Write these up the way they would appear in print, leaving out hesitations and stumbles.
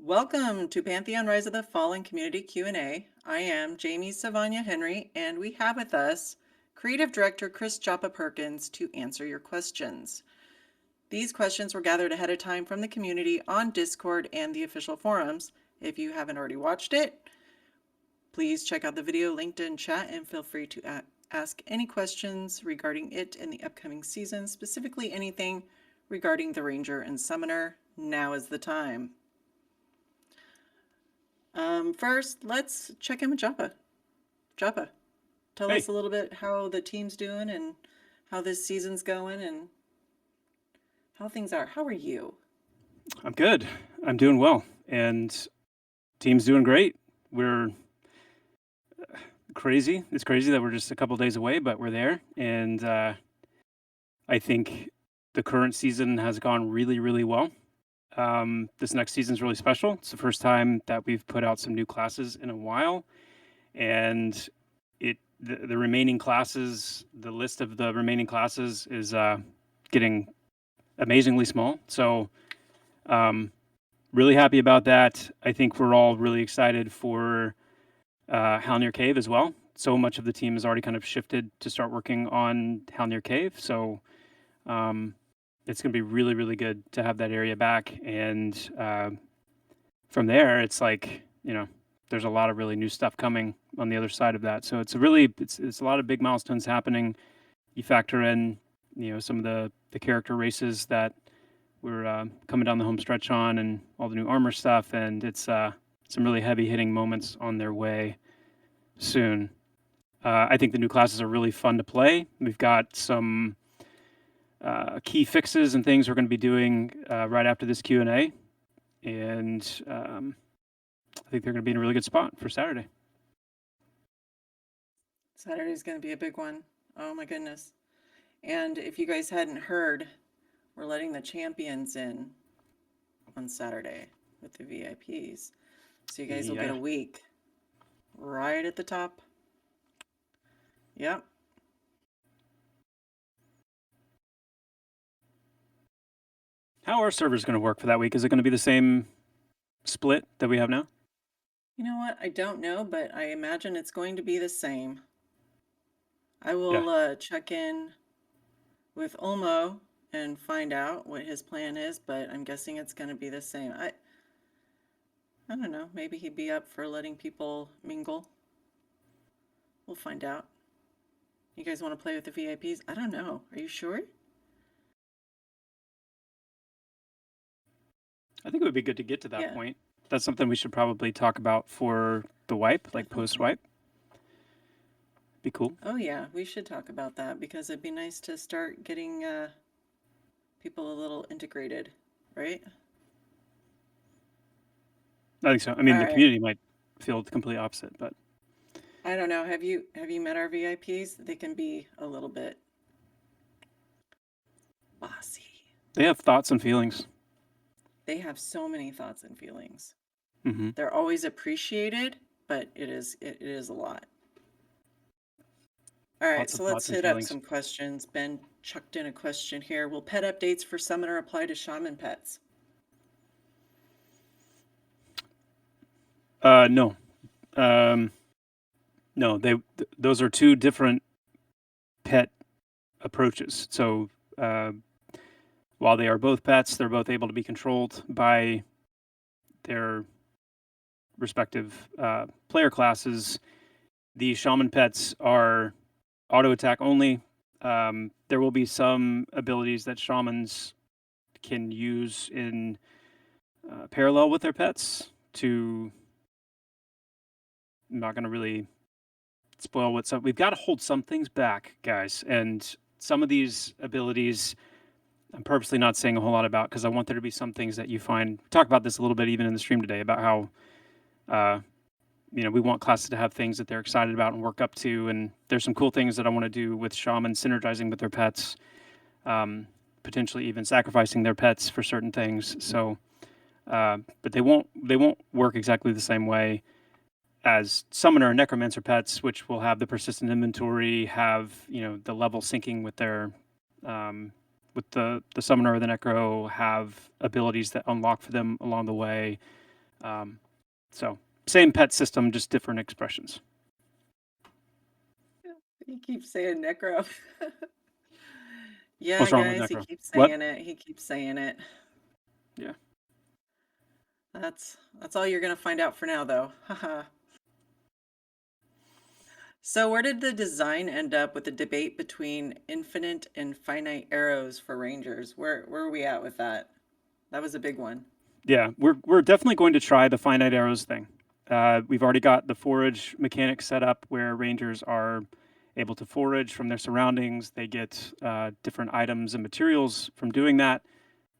Welcome to Pantheon Rise of the Fallen Community Q&A. I am Jamie Savanja Henry, and we have with us Creative Director Chris Joppa Perkins to answer your questions. These questions were gathered ahead of time from the community on Discord and the official forums. If you haven't already watched it, please check out the video linked in chat and feel free to ask any questions regarding it in the upcoming season, specifically anything regarding the Ranger and Summoner. Now is the time. First, let's check in with Joppa. Joppa, tell us a little bit how the team's doing and how this season's going and how things are. How are you? I'm good. I'm doing well, and team's doing great. We're crazy. It's crazy that we're just a couple days away, but we're there, and I think the current season has gone really, really well. This next season's really special. It's the first time that we've put out some new classes in a while, and the remaining classes, the list of the remaining classes is getting amazingly small. So really happy about that. I think we're all really excited for Halnir Cave as well. So much of the team has already kind of shifted to start working on Halnir Cave. So it's going to be really, really good to have that area back. And from there, it's like, there's a lot of really new stuff coming on the other side of that. So it's a lot of big milestones happening. You factor in, some of the character races that we're coming down the home stretch on, and all the new armor stuff, and it's some really heavy hitting moments on their way soon. I think the new classes are really fun to play. We've got some key fixes and things we're going to be doing right after this Q&A, and I think they're going to be in a really good spot for Saturday. Saturday's going to be a big one. Oh my goodness. And if you guys hadn't heard, we're letting the champions in on Saturday with the VIPs. So you guys will get a week right at the top. Yep. How are servers going to work for that week? Is it going to be the same split that we have now? You know what? I don't know, but I imagine it's going to be the same. I will check in with Olmo and find out what his plan is, but I'm guessing it's going to be the same. I don't know. Maybe he'd be up for letting people mingle. We'll find out. You guys want to play with the VIPs? I don't know. Are you sure? I think it would be good to get to that point. That's something we should probably talk about for the wipe, like post-wipe. Be cool. Oh yeah, we should talk about that because it'd be nice to start getting people a little integrated, right? I think so. I mean, the community might feel the complete opposite, but I don't know. Have you met our VIPs? They can be a little bit bossy. They have thoughts and feelings. They have so many thoughts and feelings. Mm-hmm. They're always appreciated, but it is a lot. All right, so let's hit up some questions. Ben chucked in a question here. Will pet updates for Summoner apply to Shaman pets? No. No, those are two different pet approaches. So while they are both pets, they're both able to be controlled by their respective player classes. The Shaman pets are auto attack only. There will be some abilities that Shamans can use in parallel with their pets to... I'm not going to really spoil what's up. We've got to hold some things back, guys. And some of these abilities, I'm purposely not saying a whole lot about because I want there to be some things that you find. We talked about this a little bit even in the stream today about how, we want classes to have things that they're excited about and work up to. And there's some cool things that I want to do with Shaman synergizing with their pets, potentially even sacrificing their pets for certain things. So, but they won't work exactly the same way as Summoner and Necromancer pets, which will have the persistent inventory, have the level syncing with their with the Summoner or the Necro, have abilities that unlock for them along the way. So same pet system, just different expressions. He keeps saying Necro. Yeah, What's wrong with guys, he Necro? keeps What? saying it. He keeps saying it. Yeah. That's all you're gonna find out for now, though. Haha. So where did the design end up with the debate between infinite and finite arrows for rangers? Where are we at with that? That was a big one. Yeah, we're definitely going to try the finite arrows thing. We've already got the forage mechanic set up where rangers are able to forage from their surroundings. They get different items and materials from doing that,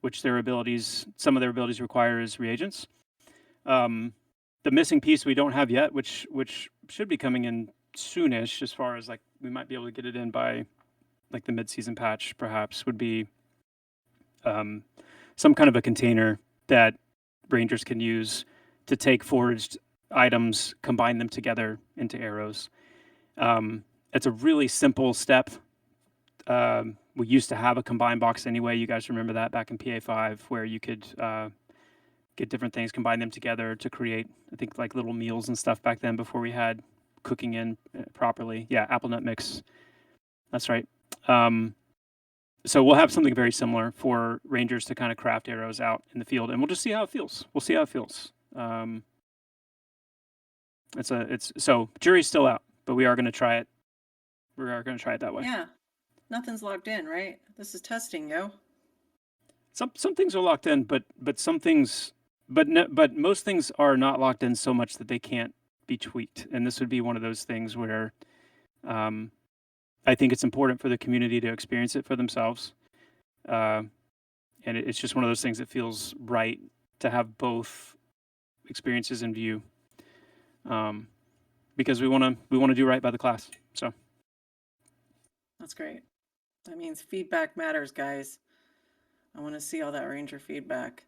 which some of their abilities require is reagents. The missing piece we don't have yet, which should be coming in soonish, as far as like we might be able to get it in by like the mid-season patch, perhaps, would be some kind of a container that rangers can use to take foraged items, combine them together into arrows. It's a really simple step. We used to have a combine box anyway. You guys remember that back in PA5, where you could get different things, combine them together to create, I think, like little meals and stuff back then before we had cooking in properly. Yeah, apple nut mix. That's right. So we'll have something very similar for rangers to kind of craft arrows out in the field, and we'll just see how it feels. We'll see how it feels. So jury's still out, but we are going to try it. We are going to try it that way. Yeah, nothing's locked in, right? This is testing, yo. Some things are locked in, but some things, but most things are not locked in so much that they can't be tweaked. And this would be one of those things where I think it's important for the community to experience it for themselves. And it's just one of those things that feels right to have both experiences in view, because we want to do right by the class. So That's great. That means feedback matters, guys. I want to see all that ranger feedback.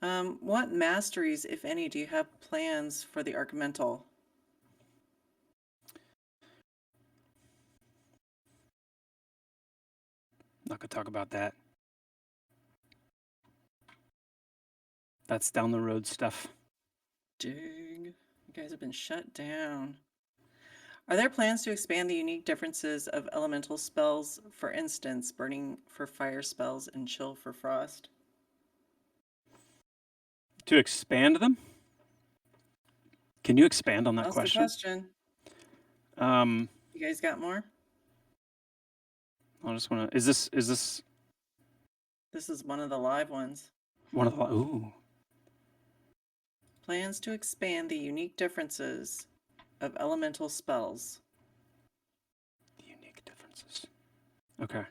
What masteries, if any, do you have plans for the Archmental? not gonna talk about that. That's down the road stuff. Dang, you guys have been shut down. Are there plans to expand the unique differences of elemental spells, for instance, burning for fire spells and chill for frost? To expand them? Can you expand on that That's the question. Um, You guys got more? I just want to. Is this This is one of the live ones. one of the? Ooh. Plans to expand the unique differences of elemental spells. The unique differences. Okay.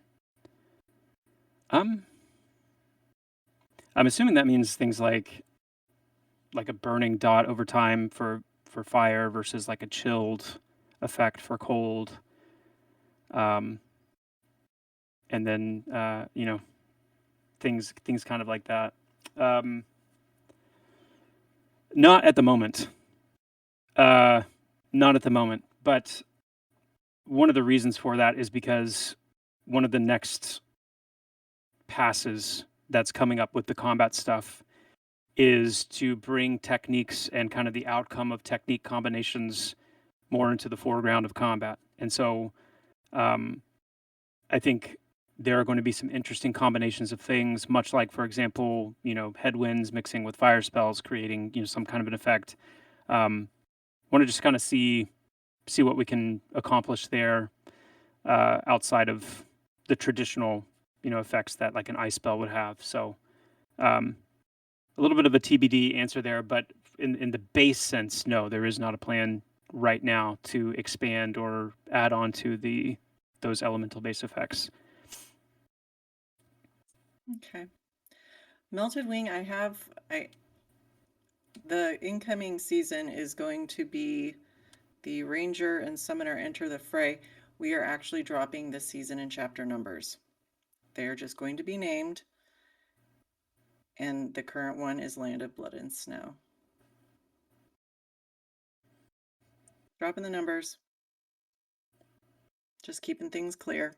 I'm assuming that means things like a burning dot over time for fire versus like a chilled effect for cold. And then things kind of like that. Not at the moment. Not at the moment. But one of the reasons for that is because one of the next passes that's coming up with the combat stuff is to bring techniques and kind of the outcome of technique combinations more into the foreground of combat. And so I think there are going to be some interesting combinations of things, much like, for example, headwinds mixing with fire spells, creating, some kind of an effect. Want to just kind of see what we can accomplish there outside of the traditional, effects that like an ice spell would have. So a little bit of a TBD answer there, but in the base sense, no, there is not a plan right now to expand or add on to those elemental base effects. Okay. Melted Wing, the incoming season is going to be the Ranger and Summoner enter the fray. We are actually dropping the season and chapter numbers. They're just going to be named. And the current one is Land of Blood and Snow. Dropping the numbers. Just keeping things clear.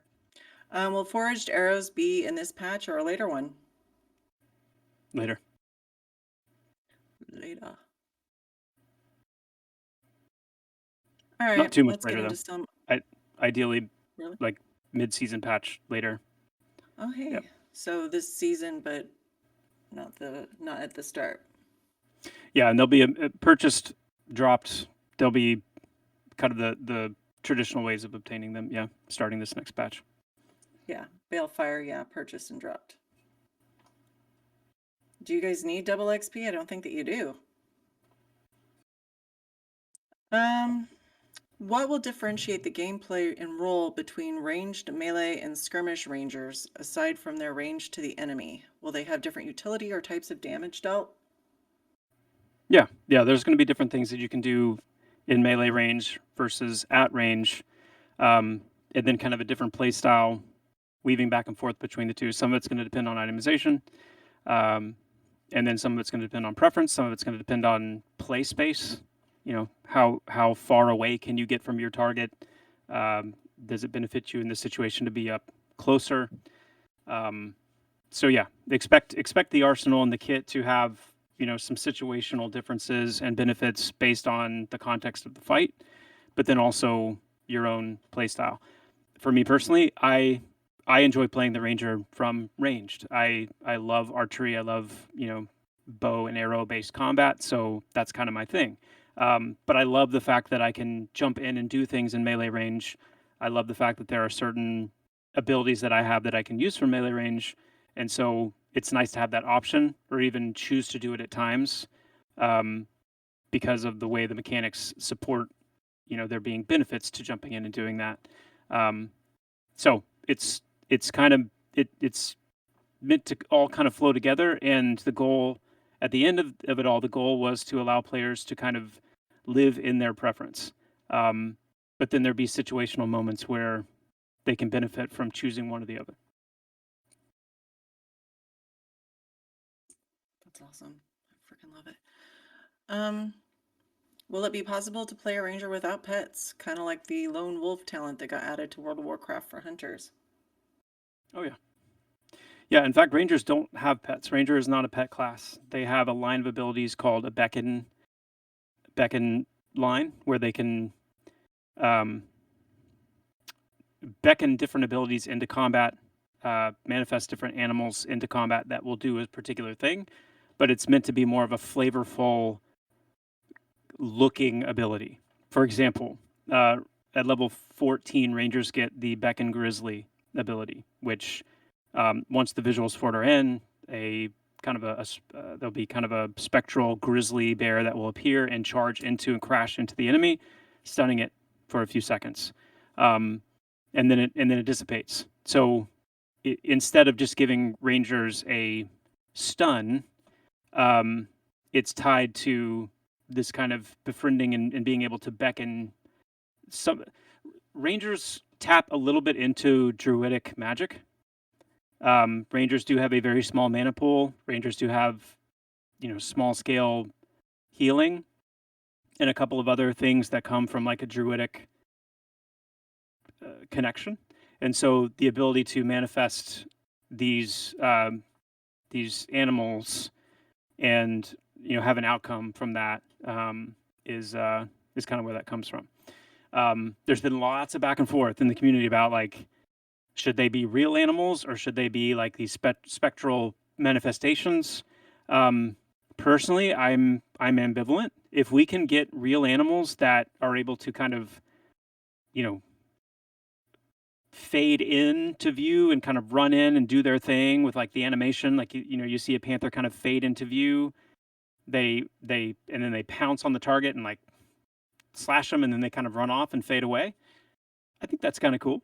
Will Foraged Arrows be in this patch or a later one? Later. Later. All right, Not too much let's later get though. into some. Ideally, Really? like mid-season patch later. Oh, hey. Yep. So this season, but not at the start. Yeah, and they'll be purchased, dropped. They'll be kind of the traditional ways of obtaining them. Yeah, starting this next patch. Yeah, Balefire, yeah, purchased and dropped. Do you guys need double XP? I don't think that you do. What will differentiate the gameplay and role between ranged melee and skirmish rangers, aside from their range to the enemy? Will they have different utility or types of damage dealt? Yeah, there's going to be different things that you can do in melee range versus at range, and then kind of a different play style, weaving back and forth between the two. Some of it's going to depend on itemization, and then some of it's going to depend on preference. Some of it's going to depend on play space. You know, how far away can you get from your target? Does it benefit you in this situation to be up closer? So yeah, expect the arsenal and the kit to have, you know, some situational differences and benefits based on the context of the fight, but then also your own playstyle. For me personally, I enjoy playing the ranger from ranged. I love archery. I love, you know, bow and arrow based combat. So that's kind of my thing. But I love the fact that I can jump in and do things in melee range. I love the fact that there are certain abilities that I have that I can use from melee range, and so it's nice to have that option or even choose to do it at times, um, because of the way the mechanics support, you know, there being benefits to jumping in and doing that. Um, so it's kind of it's meant to all kind of flow together, and the goal at the end of it all, the goal was to allow players to kind of live in their preference. But then there'd be situational moments where they can benefit from choosing one or the other. That's awesome. I freaking love it. Um, will it be possible to play a ranger without pets? Kind of like the lone wolf talent that got added to World of Warcraft for hunters. Oh yeah. Yeah, in fact, rangers don't have pets. Ranger is not a pet class. They have a line of abilities called a beckon line, where they can um, beckon different abilities into combat, manifest different animals into combat that will do a particular thing, but it's meant to be more of a flavorful looking ability. For example, at level 14, rangers get the beckon grizzly ability, which once the visuals for it are in, a kind of there'll be kind of a spectral grizzly bear that will appear and charge into and crash into the enemy, stunning it for a few seconds, and then it dissipates. So instead of just giving rangers a stun, it's tied to this kind of befriending and being able to beckon. Some rangers tap a little bit into druidic magic. Rangers do have a very small mana pool. Rangers do have, you know, small scale healing and a couple of other things that come from like a druidic connection. And so the ability to manifest these animals and, you know, have an outcome from that, is kind of where that comes from. There's been lots of back and forth in the community about like, should they be real animals or should they be like these spectral manifestations? Personally, I'm ambivalent. If we can get real animals that are able to kind of, you know, fade into view and kind of run in and do their thing with like the animation, like you know, you see a panther kind of fade into view, they and then they pounce on the target and like slash them, and then they kind of run off and fade away. I think that's kind of cool.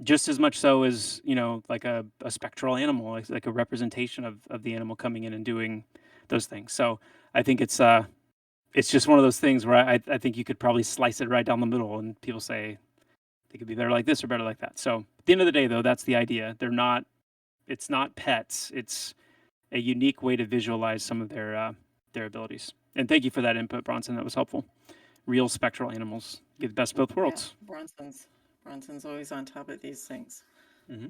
Just as much so as, you know, like a spectral animal, like a representation of the animal coming in and doing those things. So I think it's just one of those things where I think you could probably slice it right down the middle, and people say they could be better like this or better like that. So at the end of the day, though, that's the idea. It's not pets. It's a unique way to visualize some of their abilities. And thank you for that input, Bronson. That was helpful. Real spectral animals give the best of both worlds. Yeah, Bronson's always on top of these things. Mm-hmm.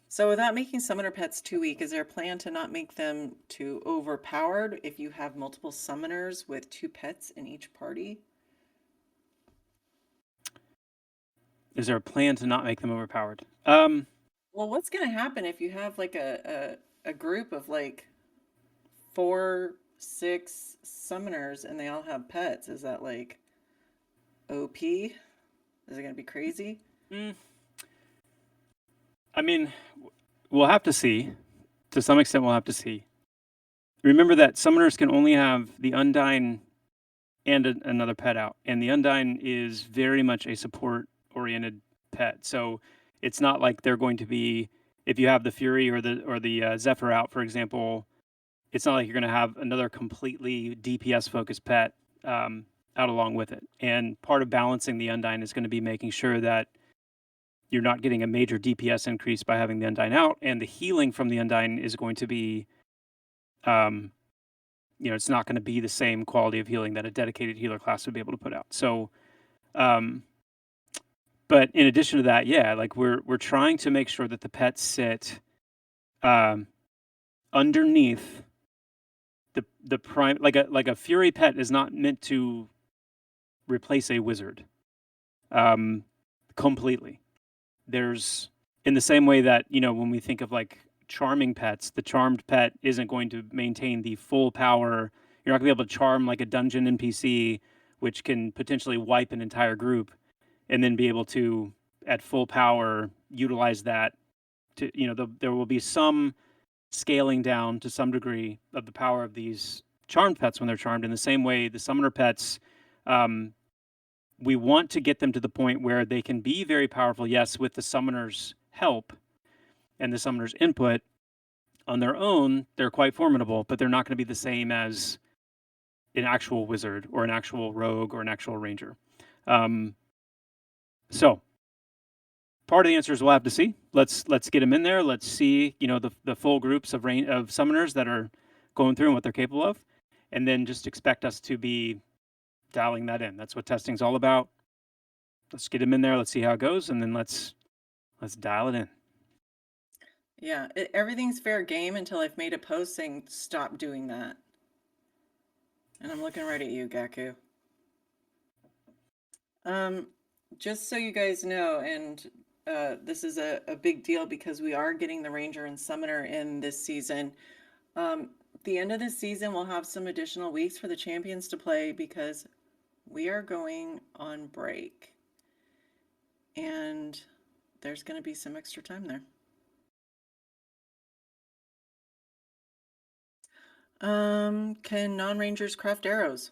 So without making summoner pets too weak, is there a plan to not make them too overpowered if you have multiple summoners with 2 pets in each party? Is there a plan to not make them overpowered? Well, what's going to happen if you have like a group of like 4, 6 summoners and they all have pets? Is that like OP? Is it going to be crazy? I mean, we'll have to see. To some extent, we'll have to see. Remember that summoners can only have the Undyne and another pet out, and the Undyne is very much a support-oriented pet. So it's not like they're going to be, if you have the Fury or the Zephyr out, for example, it's not like you're going to have another completely DPS-focused pet out along with it. And part of balancing the Undyne is going to be making sure that you're not getting a major DPS increase by having the Undyne out, and the healing from the Undyne is going to be, it's not going to be the same quality of healing that a dedicated healer class would be able to put out. So, but in addition to that, yeah, like we're trying to make sure that the pets sit underneath the prime, like a Fury pet is not meant to replace a wizard completely. There's, in the same way that, when we think of like charming pets, the charmed pet isn't going to maintain the full power. You're not gonna be able to charm like a dungeon NPC, which can potentially wipe an entire group, and then be able to, at full power, utilize that to, there will be some scaling down to some degree of the power of these charmed pets when they're charmed. In the same way, the summoner pets, we want to get them to the point where they can be very powerful, yes, with the summoner's help and the summoner's input. On their own, they're quite formidable, but they're not going to be the same as an actual wizard or an actual rogue or an actual ranger. So part of the answer is we'll have to see. Let's get them in there. Let's see, the full groups of summoners that are going through and what they're capable of, and then just expect us to be dialing that in. That's what testing's all about. Let's get them in there. Let's see how it goes, and then let's dial it in. Yeah, everything's fair game until I've made a post saying stop doing that. And I'm looking right at you, Gaku. Just so you guys know, and this is a big deal because we are getting the Ranger and Summoner in this season. The end of this season, we'll have some additional weeks for the champions to play because we are going on break. And there's going to be some extra time there. Can non-rangers craft arrows?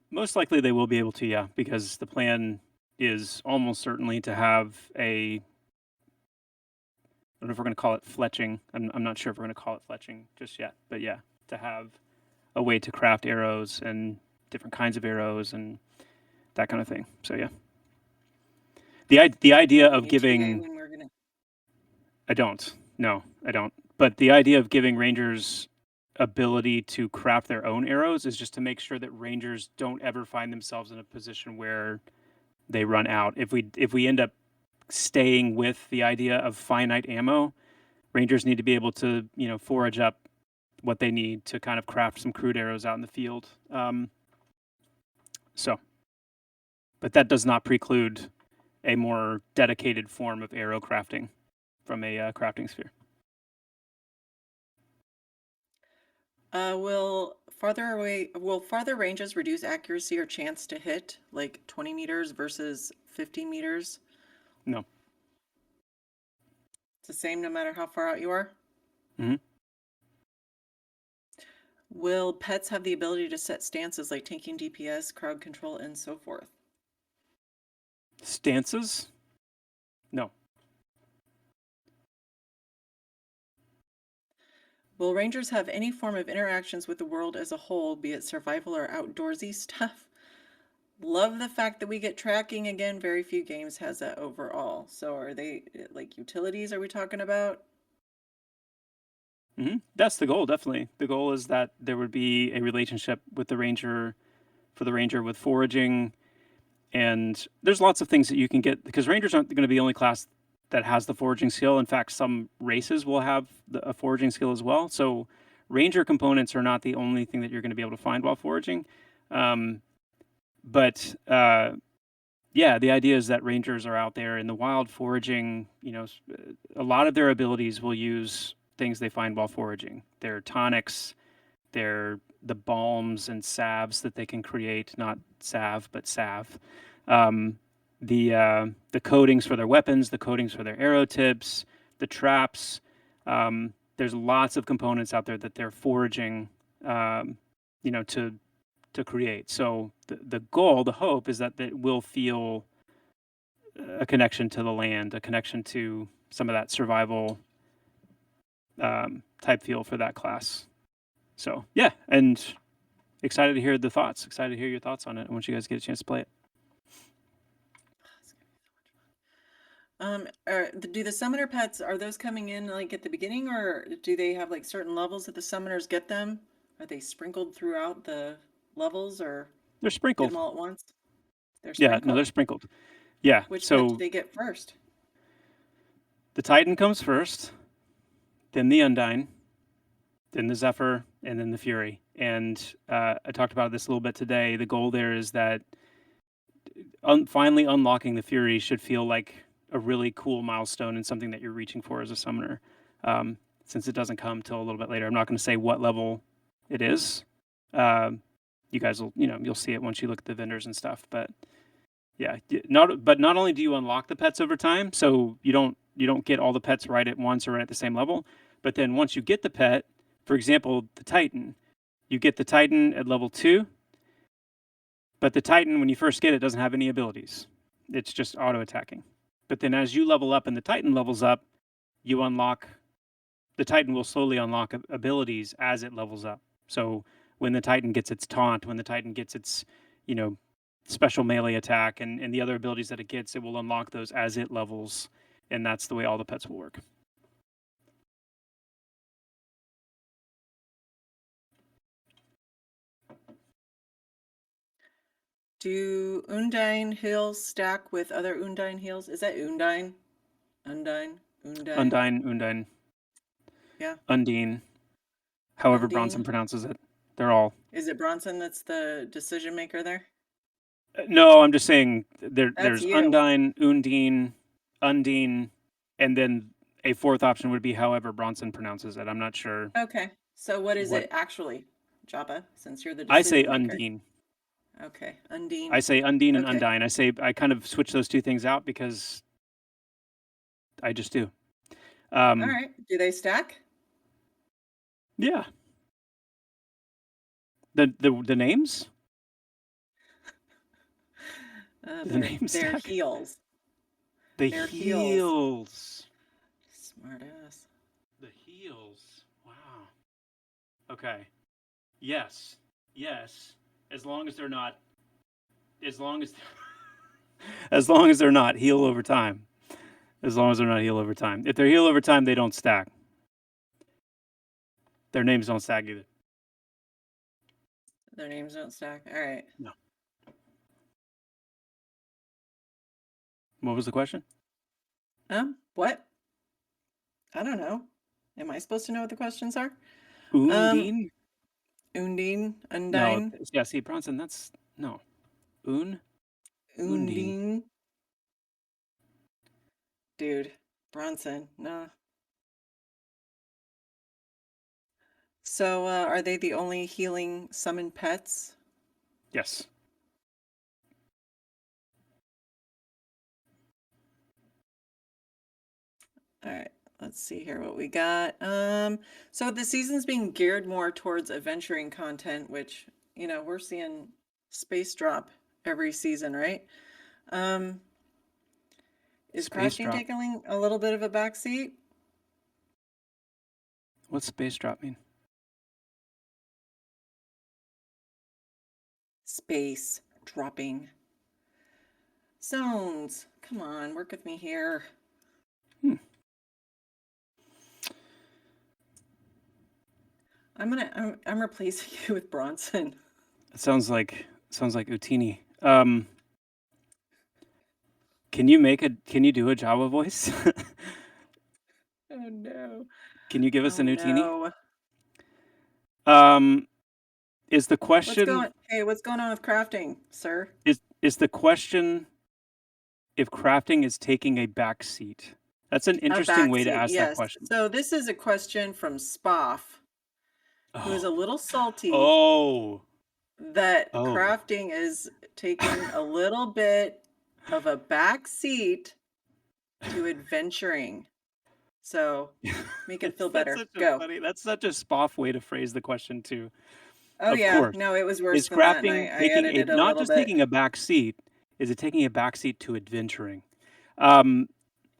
Most likely they will be able to, yeah, because the plan is almost certainly to have I don't know if we're going to call it fletching. I'm not sure if we're going to call it fletching just yet, but yeah, to have a way to craft arrows and different kinds of arrows and that kind of thing. So yeah, the idea of giving, I don't. No, I don't. But the idea of giving rangers ability to craft their own arrows is just to make sure that rangers don't ever find themselves in a position where they run out. If we end up staying with the idea of finite ammo, rangers need to be able to, forage up what they need to kind of craft some crude arrows out in the field. But that does not preclude a more dedicated form of arrow crafting from a crafting sphere. Will farther ranges reduce accuracy or chance to hit, like 20 meters versus 50 meters? No. It's the same no matter how far out you are? Mm-hmm. Will pets have the ability to set stances like tanking DPS, crowd control, and so forth? Stances? No. Will rangers have any form of interactions with the world as a whole, be it survival or outdoorsy stuff? Love the fact that we get tracking again. Very few games has that overall. So are they like utilities are we talking about? Mm-hmm. That's the goal, definitely. The goal is that there would be a relationship with the ranger, for the ranger with foraging, And there's lots of things that you can get, because Rangers aren't going to be the only class that has the foraging skill. In fact, some races will have a foraging skill as well. So Ranger components are not the only thing that you're going to be able to find while foraging. But yeah, the idea is that Rangers are out there in the wild foraging. A lot of their abilities will use things they find while foraging. Their tonics, the balms and salves that they can create, not salve, but salve. The coatings for their weapons, the coatings for their arrow tips, the traps. There's lots of components out there that they're foraging, to create. So the goal, the hope, is that it will feel a connection to the land, a connection to some of that survival type feel for that class. So yeah, and excited to hear the thoughts. Excited to hear your thoughts on it once you guys get a chance to play it. Do the summoner pets, are those coming in like at the beginning, or do they have like certain levels that the summoners get them? Are they sprinkled throughout the levels, or They're get sprinkled. them all at once? They're Yeah, sprinkled. no, they're sprinkled. Yeah. Which pet do So they get first? the Titan comes first, then the Undyne, then the Zephyr, and then the Fury. And I talked about this a little bit today. The goal there is that finally unlocking the Fury should feel like a really cool milestone and something that you're reaching for as a summoner. Since it doesn't come till a little bit later, I'm not going to say what level it is. You guys will, you'll see it once you look at the vendors and stuff. But yeah, not only do you unlock the pets over time, so you don't get all the pets right at once or right at the same level, but then once you get the pet, for example, the Titan, you get the Titan at level 2, but the Titan, when you first get it, doesn't have any abilities. It's just auto attacking. But then as you level up and the Titan levels up, the Titan will slowly unlock abilities as it levels up. So when the Titan gets its taunt, when the Titan gets its, special melee attack and the other abilities that it gets, it will unlock those as it levels. And that's the way all the pets will work. Do Undyne heals stack with other Undyne heals? Is that Undyne? Undyne? Undyne. Yeah. Undine. However Undine? Bronson pronounces it. They're all. Is it Bronson that's the decision maker there? No, I'm just saying That's there's you. Undyne, Undine, and then a fourth option would be however Bronson pronounces it. I'm not sure. Okay. So what is What it actually, Joppa, since you're the I say decision maker? Undine. Okay. Undine. I say Undine and Okay. Undyne. I kind of switch those two things out because I just do. All right. Do they stack? Yeah. The names? The names They're stack. heals. The They're heals. Smart ass. The heals. Wow. Okay. Yes. As long as they're not. As long as they're not heal over time. As long as they're not heal over time. If they're heal over time, they don't stack. Their names don't stack either. Their names don't stack. All right. No. What was the question? What? I don't know. Am I supposed to know what the questions are? Undine? Undine, No. Undyne, Yeah. See, Bronson. That's no. Undine. Undine. Dude, Bronson. No. So, are they the only healing summon pets? Yes. All right. Let's see here what we got. So the season's being geared more towards adventuring content, which, we're seeing space drop every season, right? Is Space crafting drop. taking a little bit of a backseat? What's space drop mean? Space dropping. Zones. Come on, work with me here. I'm replacing you with Bronson. It sounds like Utini. Can you do a Java voice? Oh no. Can you give us Oh a Nutini? no. Is the question What's going on with crafting, sir? is the question if crafting is taking a back seat? That's an A interesting way to backseat, ask that yes. question. So this is a question from Spoff, who is a Oh. little salty Oh. that Oh. crafting is taking a little bit of a back seat to adventuring. So make it feel better. Go. That's such a spoff way to phrase the question too. Oh Of yeah, course. no, it was worse Is than that, and crafting I taking a edited a not little just bit. taking a back seat, is it taking a back seat to adventuring? Um,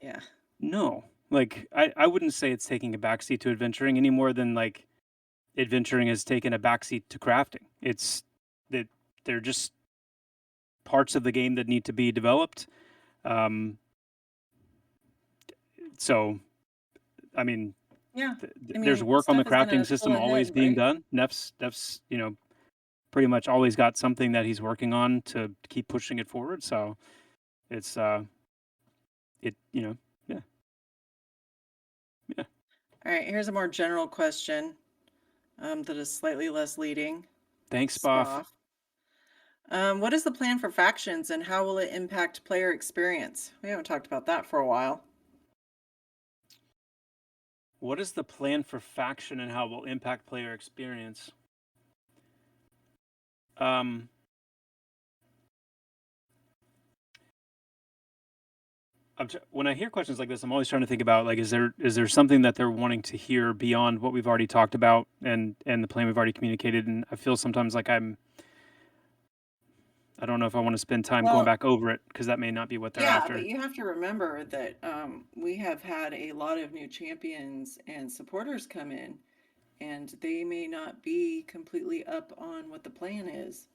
Yeah. no. Like I wouldn't say it's taking a back seat to adventuring any more than like adventuring has taken a back seat to crafting. It's that they're just parts of the game that need to be developed. Um, so I mean, Yeah. I there's mean, work on the stuff is crafting gonna pull system always ahead, being right? done. Neff's pretty much always got something that he's working on to keep pushing it forward. So it's yeah. Yeah. All right, here's a more general question that is slightly less leading. Thanks, Spoff. Spoff. What is the plan for factions and how will it impact player experience? We haven't talked about that for a while. What is the plan for faction and how it will impact player experience? When I hear questions like this, I'm always trying to think about like, is there something that they're wanting to hear beyond what we've already talked about and the plan we've already communicated? And I feel sometimes like I don't know if I want to spend time going Well, back over it because that may not be what they're yeah, but after. you have to remember that we have had a lot of new champions and supporters come in, and they may not be completely up on what the plan is.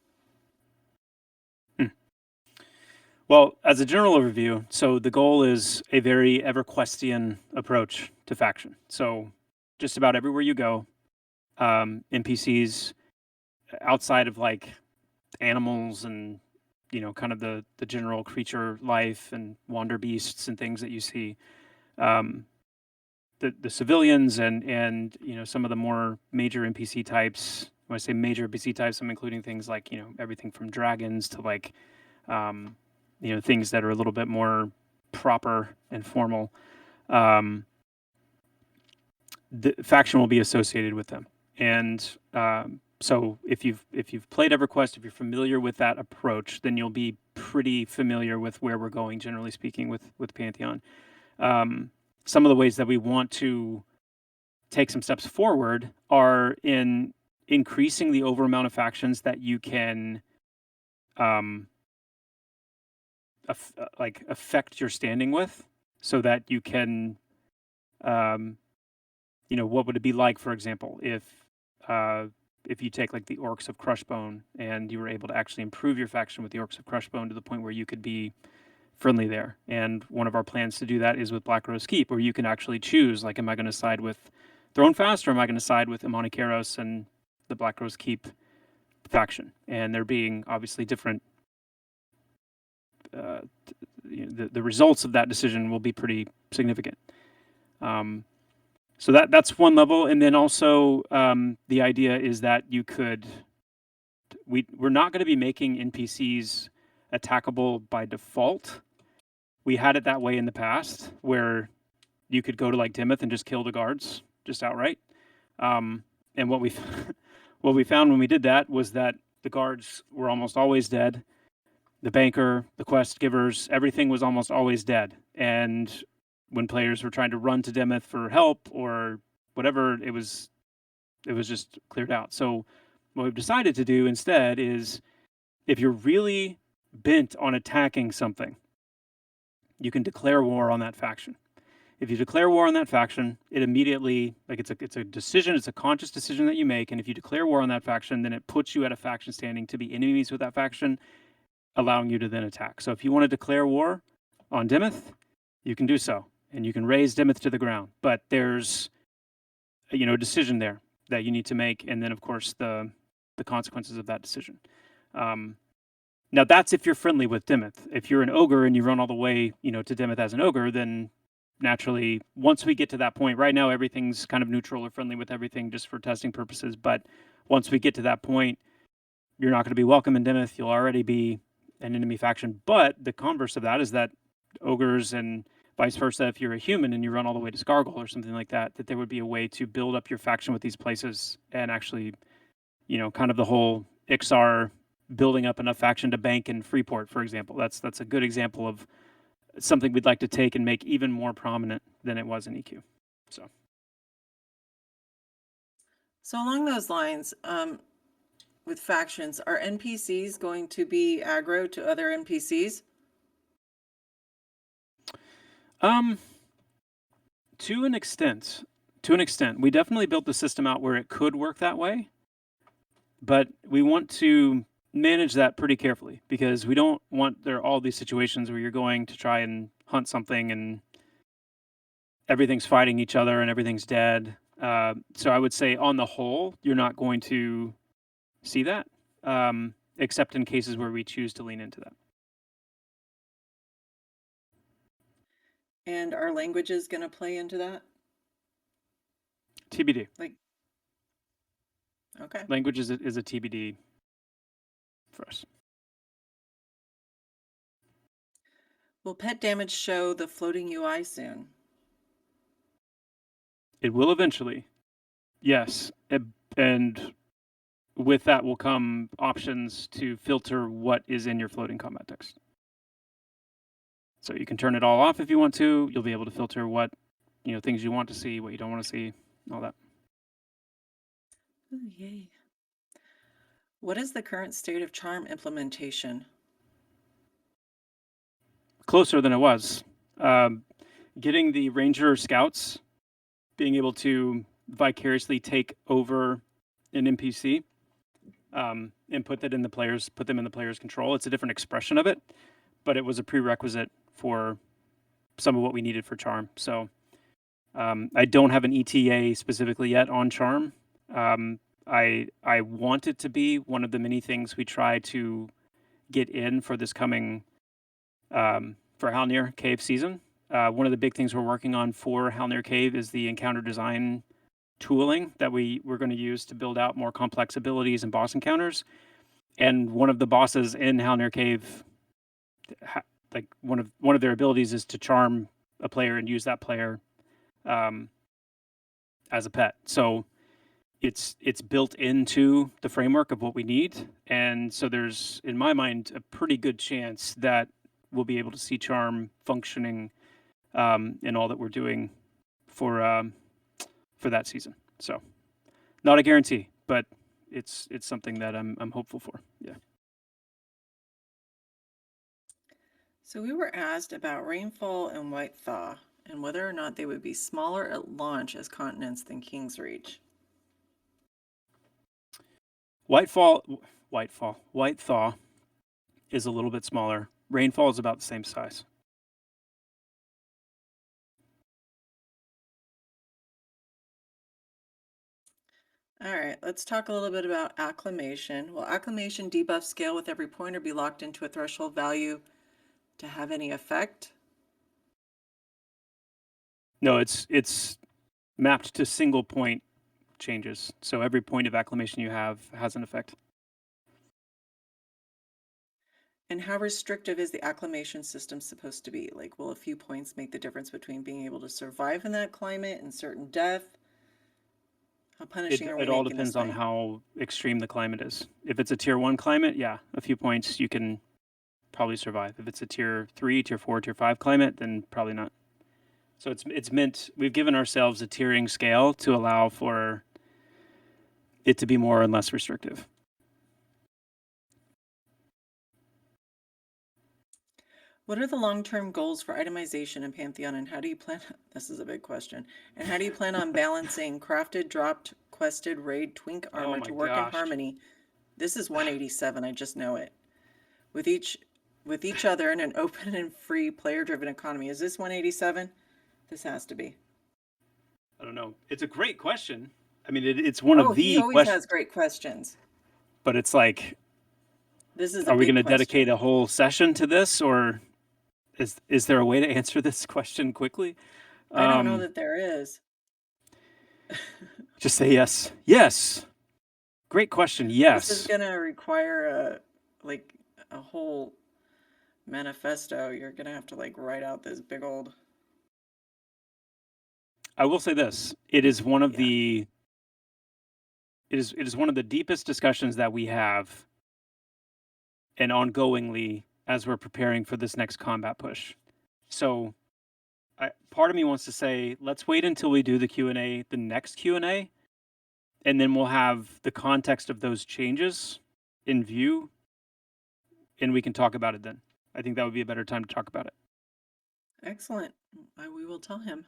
Well, as a general overview, so the goal is a very EverQuestian approach to faction. So just about everywhere you go, NPCs outside of like animals and kind of the general creature life and wander beasts and things that you see, the civilians and some of the more major NPC types. When I say major NPC types, I'm including things like everything from dragons to like things that are a little bit more proper and formal. The faction will be associated with them, and so if you've played EverQuest, if you're familiar with that approach, then you'll be pretty familiar with where we're going, generally speaking, with Pantheon. Some of the ways that we want to take some steps forward are in increasing the over amount of factions that you can affect your standing with, so that you can what would it be like, for example, if you take like the Orcs of Crushbone and you were able to actually improve your faction with the Orcs of Crushbone to the point where you could be friendly there. And one of our plans to do that is with Black Rose Keep, where you can actually choose, like, am I going to side with Throne Fast or am I going to side with Imani Karos and the Black Rose Keep faction? And there being obviously different, the results of that decision will be pretty significant. So that's one level, and then also the idea is that we're not going to be making NPCs attackable by default. We had it that way in the past, where you could go to like Dimmoth and just kill the guards just outright. And what we what we found when we did that was that the guards were almost always dead. The banker, the quest givers, everything was almost always dead. And when players were trying to run to Dimmoth for help or whatever, it was just cleared out. So what we've decided to do instead is, if you're really bent on attacking something, you can declare war on that faction. If you declare war on that faction, it immediately, like, it's a decision, it's a conscious decision that you make, and if you declare war on that faction, then it puts you at a faction standing to be enemies with that faction, allowing you to then attack. So if you want to declare war on Dimmoth, you can do so, and you can raise Dimmoth to the ground. But there's a decision there that you need to make, and then of course the consequences of that decision. Now that's if you're friendly with Dimith. If you're an ogre and you run all the way, to Dimith as an ogre, then naturally, once we get to that point, right now everything's kind of neutral or friendly with everything just for testing purposes. But once we get to that point, you're not going to be welcome in Dimith. You'll already be an enemy faction. But the converse of that is that ogres and vice versa, if you're a human and you run all the way to Scargle or something like that, that there would be a way to build up your faction with these places and actually, kind of the whole Ixar building up enough faction to bank in Freeport, for example. That's a good example of something we'd like to take and make even more prominent than it was in EQ. So along those lines, with factions, are NPCs going to be aggro to other NPCs? To an extent. We definitely built the system out where it could work that way, but we want to manage that pretty carefully because we don't want there all these situations where you're going to try and hunt something and everything's fighting each other and everything's dead. So I would say on the whole, you're not going to see that, except in cases where we choose to lean into that. And are languages going to play into that? TBD. Okay. Language is a TBD for us. Will pet damage show the floating UI soon? It will eventually. Yes. And with that will come options to filter what is in your floating combat text. So you can turn it all off if you want to. You'll be able to filter what, things you want to see, what you don't want to see, all that. Oh, yay. What is the current state of charm implementation? Closer than it was. Getting the ranger scouts, being able to vicariously take over an NPC, and put them in the player's control. It's a different expression of it, but it was a prerequisite for some of what we needed for charm. So I don't have an ETA specifically yet on charm. I want it to be one of the many things we try to get in for this coming for Halnir Cave season. One of the big things we're working on for Halnir Cave is the encounter design tooling that we're going to use to build out more complex abilities and boss encounters. And one of the bosses in Halnir Cave, one of their abilities is to charm a player and use that player as a pet. So it's built into the framework of what we need. And so there's, in my mind, a pretty good chance that we'll be able to see charm functioning in all that we're doing for that season. So not a guarantee, but it's something that I'm hopeful for. Yeah. So we were asked about Rainfall and White Thaw and whether or not they would be smaller at launch as continents than King's Reach. White Thaw is a little bit smaller. Rainfall is about the same size. All right, let's talk a little bit about Acclimation. Will Acclimation debuff scale with every point or be locked into a threshold value to have any effect? No, it's mapped to single point changes. So every point of Acclimation you have has an effect. And how restrictive is the Acclimation system supposed to be? Like, will a few points make the difference between being able to survive in that climate and certain death? How punishing are we It all making depends this on thing? how extreme the climate is. If it's a tier 1 climate, yeah, a few points you can probably survive. If it's a tier 3, tier 4, tier 5 climate, then probably not. So it's meant, we've given ourselves a tiering scale to allow for it to be more and less restrictive. What are the long-term goals for itemization in Pantheon, and how do you plan? This is a big question. And how do you plan on balancing crafted, dropped, quested, raid, twink armor to work in harmony? This is 187. I just know it. With each other in an open and free player-driven economy. Is this 187? This has to be. I don't know. It's a great question. I mean, it's one of the he always has great questions. But it's like, This is a Are we big going to question. dedicate a whole session to this, or is there a way to answer this question quickly? I don't know that there is. Just say yes. Yes. Great question. Yes. This is gonna require a whole manifesto. You're gonna have to like write out this big old. I will say this: it is one of the it is one of the deepest discussions that we have, and ongoingly as we're preparing for this next combat push. So, part of me wants to say, let's wait until we do the Q&A, the next Q&A, and then we'll have the context of those changes in view, and we can talk about it then. I think that would be a better time to talk about it. Excellent. We will tell him.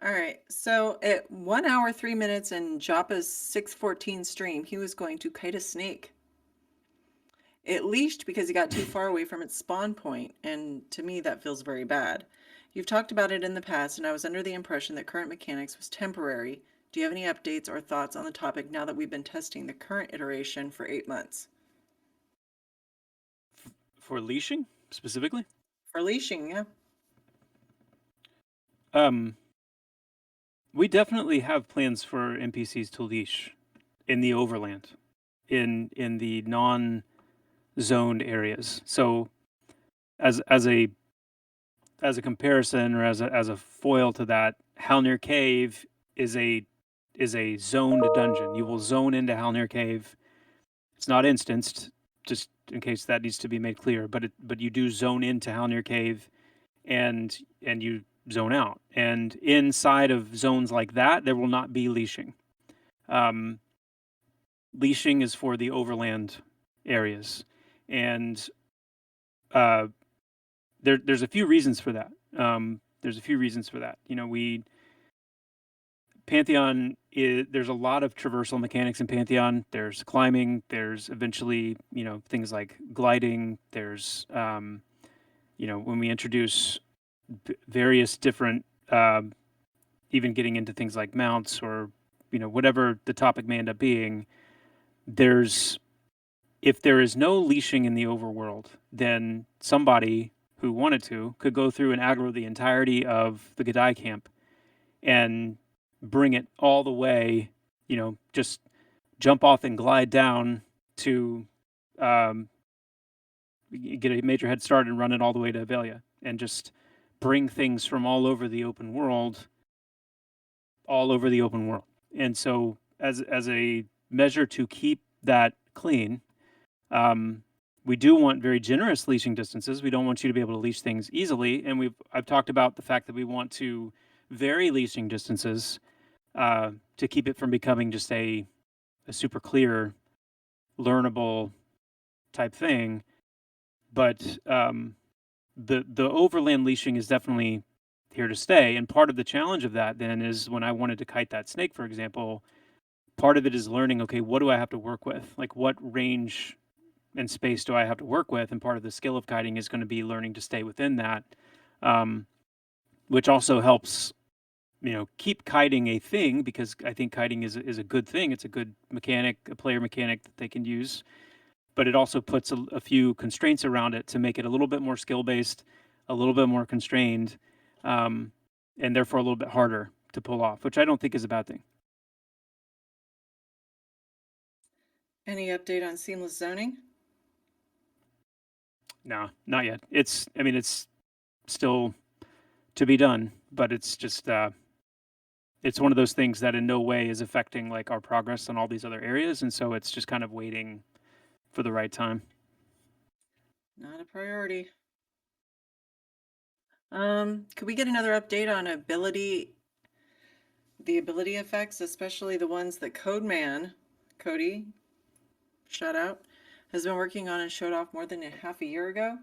All right. So at 1 hour, 3 minutes in Joppa's 6:14 stream, he was going to kite a snake. It leashed because he got too far away from its spawn point, and to me that feels very bad. You've talked about it in the past, and I was under the impression that current mechanics was temporary. Do you have any updates or thoughts on the topic now that we've been testing the current iteration for 8 months? For leashing, specifically? For leashing, yeah. We definitely have plans for NPCs to leash in the overland, in the non-zoned areas. So, as a comparison, or as a foil to that, Halnir Cave is a zoned dungeon. You will zone into Halnir Cave. It's not instanced, just in case that needs to be made clear. But you do zone into Halnir Cave, and you zone out. And inside of zones like that, there will not be leashing. Leashing is for the overland areas, and there's a few reasons for that. You know, Pantheon there's a lot of traversal mechanics in Pantheon. There's climbing. There's eventually, things like gliding. There's when we introduce various different, even getting into things like mounts, or whatever the topic may end up being, if there is no leashing in the overworld, then somebody who wanted to could go through and aggro the entirety of the Gadai camp and bring it all the way, just jump off and glide down to get a major head start and run it all the way to Avelia, and just bring things from all over the open world. And so, as a measure to keep that clean, we do want very generous leashing distances. We don't want you to be able to leash things easily. And I've talked about the fact that we want to vary leashing distances to keep it from becoming just a super clear, learnable type thing. But the overland leashing is definitely here to stay. And part of the challenge of that then is, when I wanted to kite that snake, for example, part of it is learning, okay, what do I have to work with? Like, what range and space do I have to work with? And part of the skill of kiting is going to be learning to stay within that, which also helps, keep kiting a thing, because I think kiting is a good thing. It's a good mechanic, a player mechanic that they can use. But it also puts a few constraints around it to make it a little bit more skill-based, a little bit more constrained, and therefore a little bit harder to pull off, which I don't think is a bad thing. Any update on seamless zoning? No, not yet. It's still to be done, but it's just it's one of those things that in no way is affecting like our progress on all these other areas, and so it's just kind of waiting for the right time. Not a priority. Could we get another update on the ability effects, especially the ones that Cody, shout out, has been working on and showed off more than a half a year ago?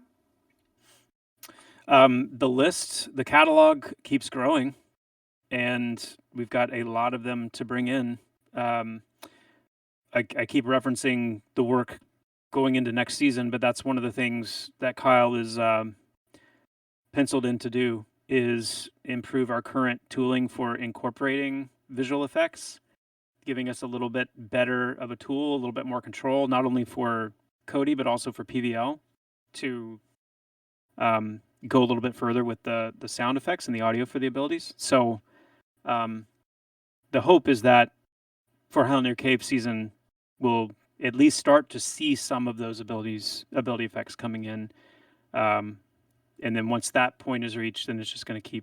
The catalog keeps growing, and we've got a lot of them to bring in. I keep referencing the work going into next season, but that's one of the things that Kyle is penciled in to do, is improve our current tooling for incorporating visual effects, giving us a little bit better of a tool, a little bit more control, not only for Cody, but also for PVL to go a little bit further with the sound effects and the audio for the abilities. So the hope is that for Hellnear Cave season, we'll at least start to see some of those ability effects coming in. And then once that point is reached, then it's just going to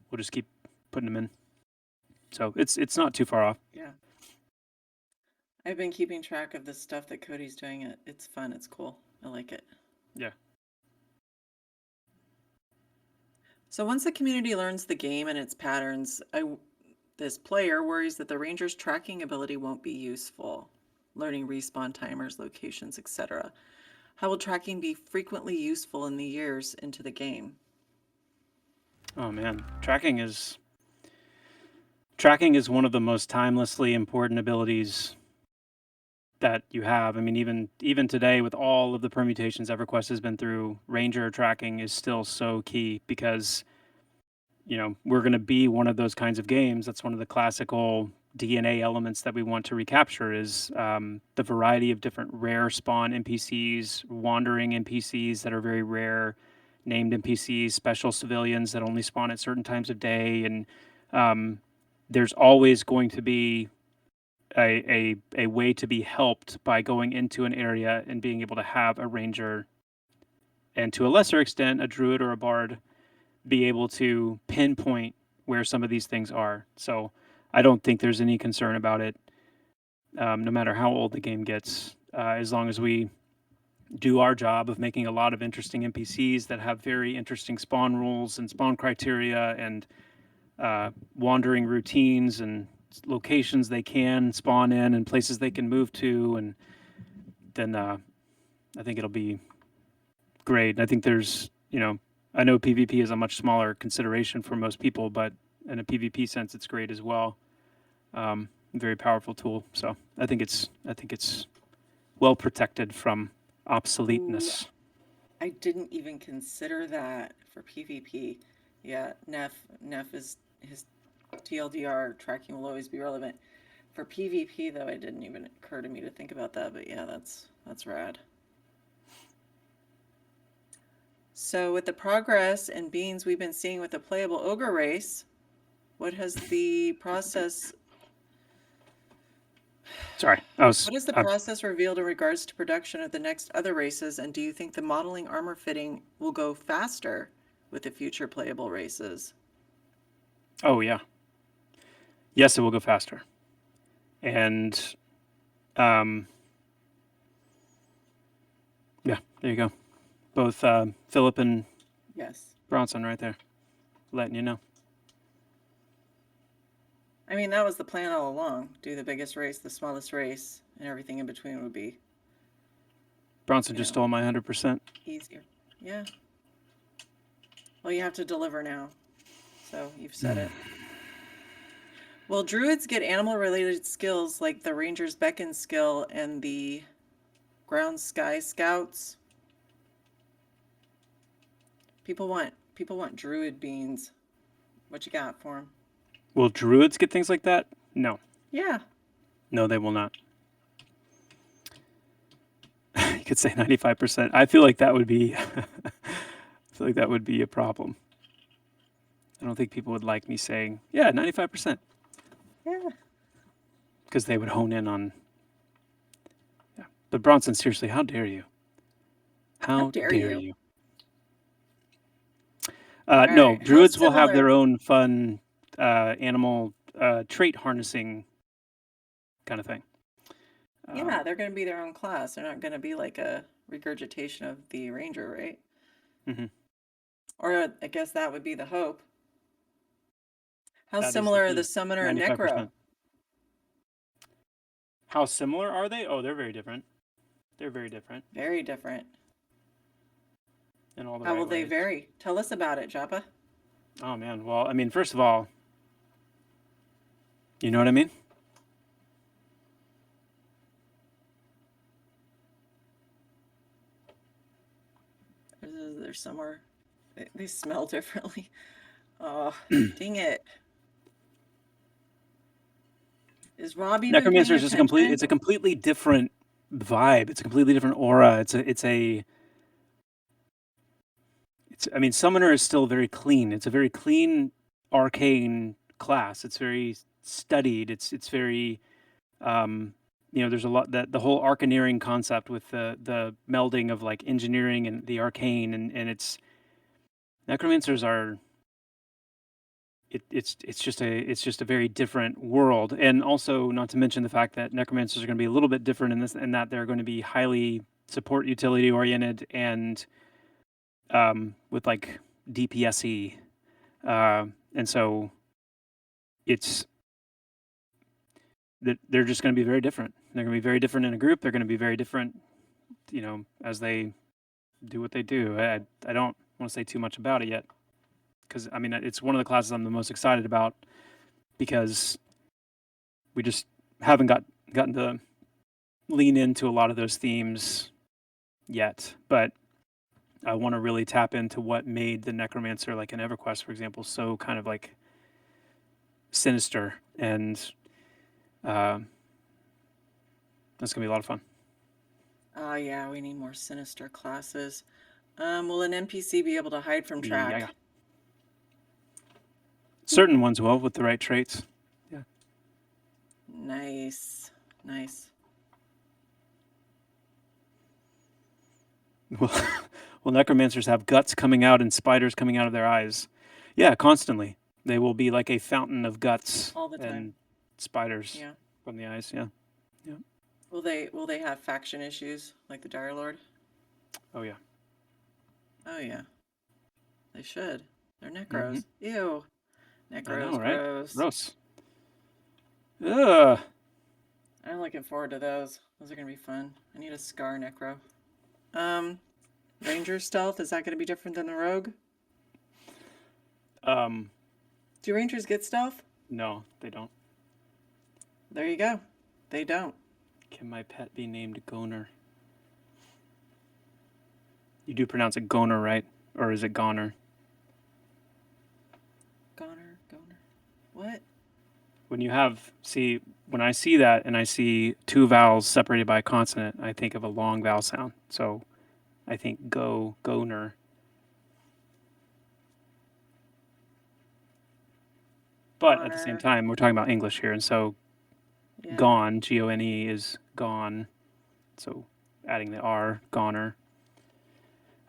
we'll just keep putting them in. So it's not too far off. Yeah. I've been keeping track of the stuff that Cody's doing. It's fun. It's cool. I like it. Yeah. So once the community learns the game and its patterns, this player worries that the ranger's tracking ability won't be useful, learning respawn timers, locations, etc. How will tracking be frequently useful in the years into the game? Oh man, tracking is one of the most timelessly important abilities that you have. I mean, even today, with all of the permutations EverQuest has been through, ranger tracking is still so key because, you know, we're going to be one of those kinds of games. That's one of the classical DNA elements that we want to recapture is the variety of different rare spawn NPCs, wandering NPCs that are very rare, named NPCs, special civilians that only spawn at certain times of day. And there's always going to be a way to be helped by going into an area and being able to have a ranger and to a lesser extent a druid or a bard be able to pinpoint where some of these things are. So I don't think there's any concern about it, no matter how old the game gets, as long as we do our job of making a lot of interesting NPCs that have very interesting spawn rules and spawn criteria and wandering routines and locations they can spawn in and places they can move to, and then I think it'll be great. I think there's, you know, I know PvP is a much smaller consideration for most people, but in a PvP sense, it's great as well. Very powerful tool. So I think it's well protected from obsoleteness. Ooh, I didn't even consider that for PvP. Yeah, Neff is his TLDR tracking will always be relevant. For PvP though, it didn't even occur to me to think about that, but yeah, that's rad. So with the progress and beans we've been seeing with the playable Ogre race, what has the process Sorry, what is the process revealed in regards to production of the next other races, and do you think the modeling armor fitting will go faster with the future playable races? Oh yeah. Yes, it will go faster. And yeah, there you go. Both Philip and Yes. Bronson right there, letting you know. I mean, that was the plan all along. Do the biggest race, the smallest race, and everything in between would be Bronson just stole my 100%. Easier. Yeah. Well, you have to deliver now. So you've said it. Will druids get animal-related skills like the ranger's beckon skill and the ground sky scouts? People want druid beans. What you got for them? Will druids get things like that? No. Yeah. No, they will not. You could say 95%. I feel like that would be a problem. I don't think people would like me saying, yeah, 95%. Yeah. Because they would hone in on. Yeah. But Bronson, seriously, how dare you? How dare you? No, right. druids will have their own fun animal trait harnessing kind of thing. Yeah, they're going to be their own class. They're not going to be like a regurgitation of the ranger, right? Mm-hmm. Or I guess that would be the hope. How similar are the summoner and Necro? How similar are they? Oh, they're very different. They're very different. Very different. In all the How right will they ways. vary? Tell us about it, Joppa. Oh man, well, I mean, first of all, you know what I mean? There's somewhere. They smell differently. Oh, dang it. Is Rob even Necromancer paying is just attention? it's a completely different vibe. It's a completely different aura. I mean, Summoner is still very clean. It's a very clean arcane class. It's very studied. It's very there's a lot that the whole arcaneering concept with the melding of like engineering and the arcane and it's necromancers are it's just a very different world. And also, not to mention the fact that necromancers are going to be a little bit different in this, and that they're going to be highly support utility oriented and with like DPSE, and so it's they're just going to be very different. They're going to be very different in a group. They're going to be very different, as they do what they do. I don't want to say too much about it yet, because I mean it's one of the classes I'm the most excited about, because we just haven't gotten to lean into a lot of those themes yet. But I want to really tap into what made the necromancer, like in EverQuest, for example, so kind of like sinister, and that's gonna be a lot of fun. Oh yeah, we need more sinister classes. Will an NPC be able to hide from track? Yeah. Certain ones will, with the right traits. Yeah. Nice. Well, necromancers have guts coming out and spiders coming out of their eyes. Yeah, constantly. They will be like a fountain of guts all the time and spiders Yeah. from the eyes. Yeah. Will they have faction issues like the Dire Lord? Oh yeah. They should. They're Necros. Ew. Necros. I know, right? Gross. Gross. Ugh. I'm looking forward to those. Those are gonna be fun. I need a Scar Necro. Ranger stealth, is that gonna be different than the rogue? Do Rangers get stealth? No, they don't. There you go. They don't. Can my pet be named Goner? You do pronounce it Goner, right? Or is it Goner? Goner. What? When I see that and I see two vowels separated by a consonant, I think of a long vowel sound. So I think Goner. But at the same time, we're talking about English here, and so gone, Gone, is gone. So adding the R, Goner.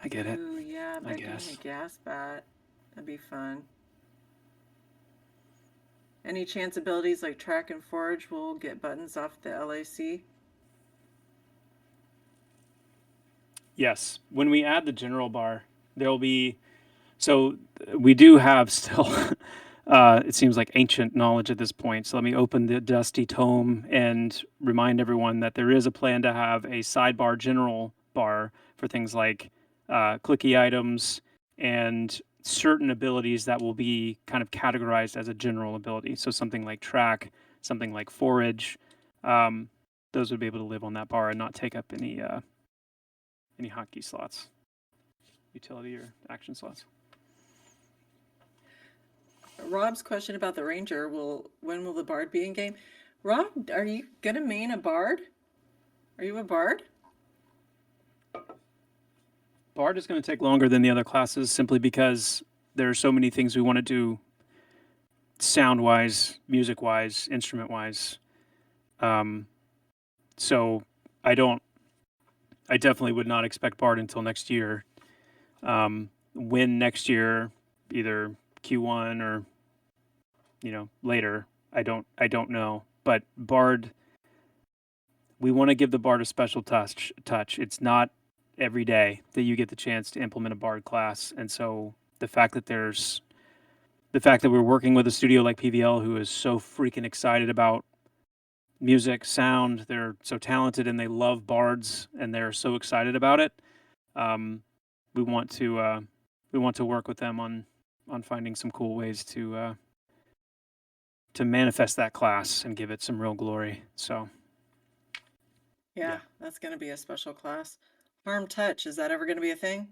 I get it. Ooh, yeah, I guess. being a gas bat. That'd be fun. Any chance abilities like track and forage will get buttons off the LAC? Yes. When we add the general bar, there'll be... So we do have still, it seems like ancient knowledge at this point. So let me open the dusty tome and remind everyone that there is a plan to have a sidebar general bar for things like clicky items and certain abilities that will be kind of categorized as a general ability. So something like track, something like forage, those would be able to live on that bar and not take up any hotkey slots, utility or action slots. Rob's question about the Ranger, when will the Bard be in game? Rob, are you gonna main a Bard? Are you a Bard? Bard is going to take longer than the other classes simply because there are so many things we want to do sound-wise, music-wise, instrument-wise. So I definitely would not expect Bard until next year. When next year, either Q1 or later, I don't know. But Bard, we want to give the Bard a special touch. It's not every day that you get the chance to implement a Bard class, and so the fact that we're working with a studio like PVL who is so freaking excited about music, sound, they're so talented and they love bards and they're so excited about it. We want to work with them on finding some cool ways to manifest that class and give it some real glory. So yeah. That's gonna be a special class. Harm touch, is that ever gonna be a thing?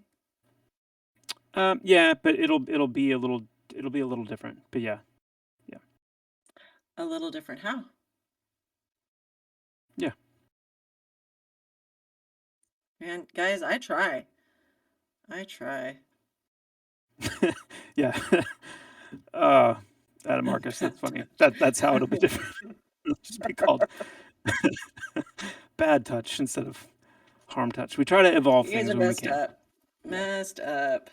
Yeah, but it'll be a little different. But yeah. A little different. How? Yeah. Man, guys, I try. Yeah. Adam Marcus, that's funny. That's how it'll be different. It'll just be called bad touch instead of harm touch. We try to evolve You guys things are when we messed can. up. Messed up.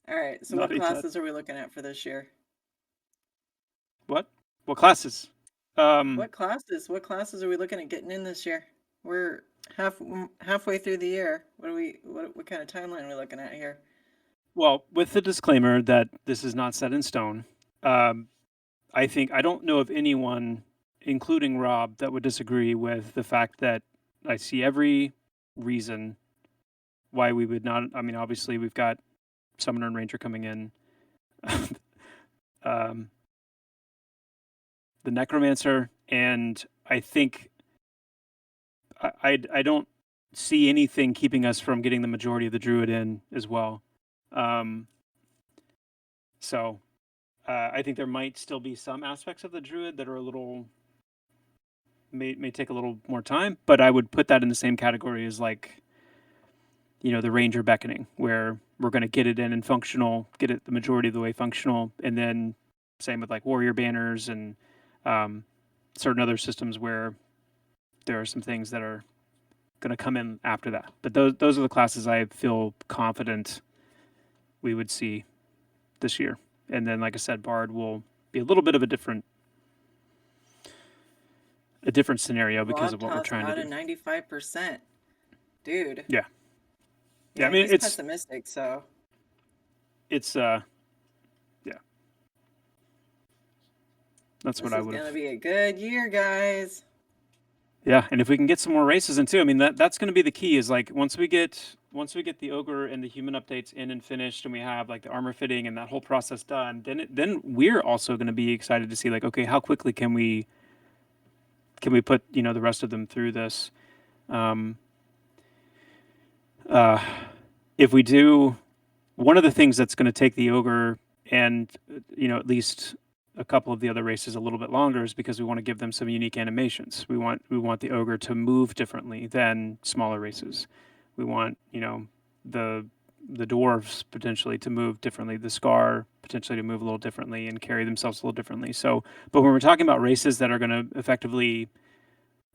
All right, so what Naughty touch. classes are we looking at for this year? What classes? What classes are we looking at getting in this year? We're halfway through the year. What kind of timeline are we looking at here? Well, with the disclaimer that this is not set in stone, I don't know of anyone, including Rob, that would disagree with the fact that I see every reason why we would not. I mean, obviously, we've got Summoner and Ranger coming in. The Necromancer, and I think I don't see anything keeping us from getting the majority of the Druid in as well. So I think there might still be some aspects of the Druid that are a little may take a little more time, but I would put that in the same category as like, you know, the Ranger Beckoning, where we're going to get it in and functional, get it the majority of the way functional, and then same with like Warrior Banners and certain other systems where there are some things that are going to come in after that. But those are the classes I feel confident we would see this year. And then, like I said, Bard will be a little bit of a different scenario because of what we're trying to do. 95%. Dude. Yeah. Yeah, I mean, he's pessimistic, so. It's yeah. That's what I would. This is gonna be a good year, guys. Yeah, and if we can get some more races in too, I mean that's going to be the key. Is like once we get the Ogre and the human updates in and finished, and we have like the armor fitting and that whole process done, then we're also going to be excited to see like, okay, how quickly can we put, you know, the rest of them through this. If we do, one of the things that's going to take the Ogre and, you know, at least a couple of the other races a little bit longer is because we want to give them some unique animations. We want the Ogre to move differently than smaller races. We want, you know, the dwarves potentially to move differently, the Scar potentially to move a little differently and carry themselves a little differently. So, but when we're talking about races that are going to effectively,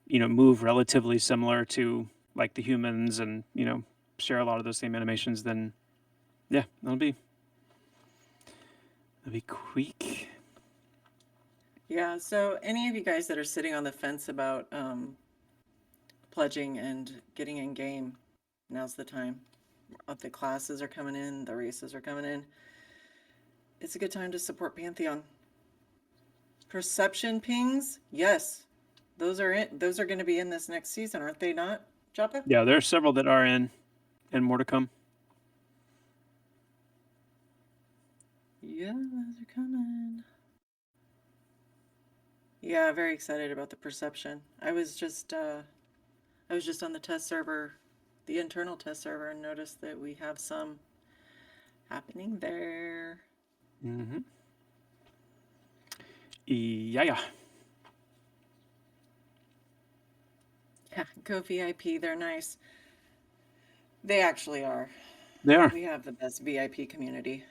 you know, move relatively similar to like the humans and, you know, share a lot of those same animations, then yeah, that'll be quick. Yeah, so any of you guys that are sitting on the fence about pledging and getting in game, now's the time. The classes are coming in, the races are coming in. It's a good time to support Pantheon. Perception pings, yes. Those are going to be in this next season, aren't they not, Joppa? Yeah, there are several that are in, and more to come. Yeah, those are coming. Yeah, very excited about the perception. I was just on the test server, the internal test server, and noticed that we have some happening there. Mm-hmm. Yeah. Yeah, go VIP. They're nice. They actually are. They are. We have the best VIP community.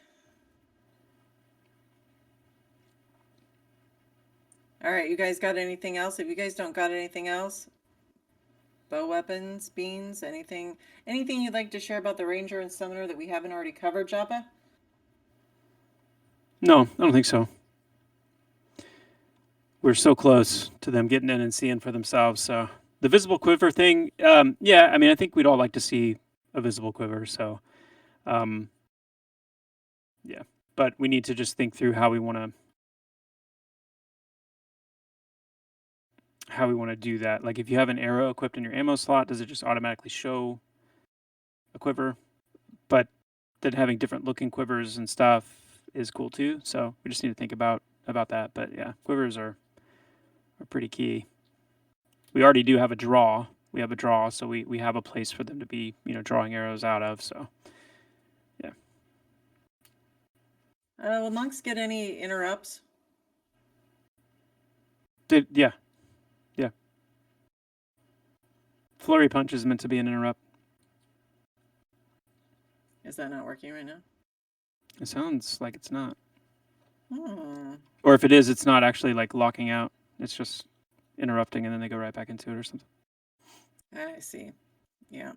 All right, you guys got anything else? If you guys don't got anything else, bow weapons, beans, anything you'd like to share about the Ranger and Summoner that we haven't already covered, Joppa? No, I don't think so. We're so close to them getting in and seeing for themselves. So the visible quiver thing, yeah, I mean, I think we'd all like to see a visible quiver. So, yeah, but we need to just think through how we want to do that. Like if you have an arrow equipped in your ammo slot, does it just automatically show a quiver? But then having different looking quivers and stuff is cool too. So we just need to think about that. But yeah, quivers are pretty key. We already do have a draw. We have a draw, so we have a place for them to be, you know, drawing arrows out of. So yeah. Will monks get any interrupts? Yeah. Flurry Punch is meant to be an interrupt. Is that not working right now? It sounds like it's not. Hmm. Or if it is, it's not actually like locking out. It's just interrupting and then they go right back into it or something. I see. Yeah.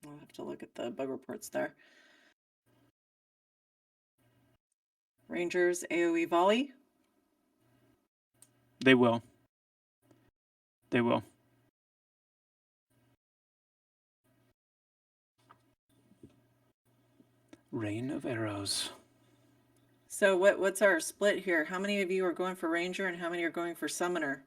I'll have to look at the bug reports there. Rangers AoE volley. They will. Rain of Arrows. So what's our split here? How many of you are going for Ranger and how many are going for Summoner?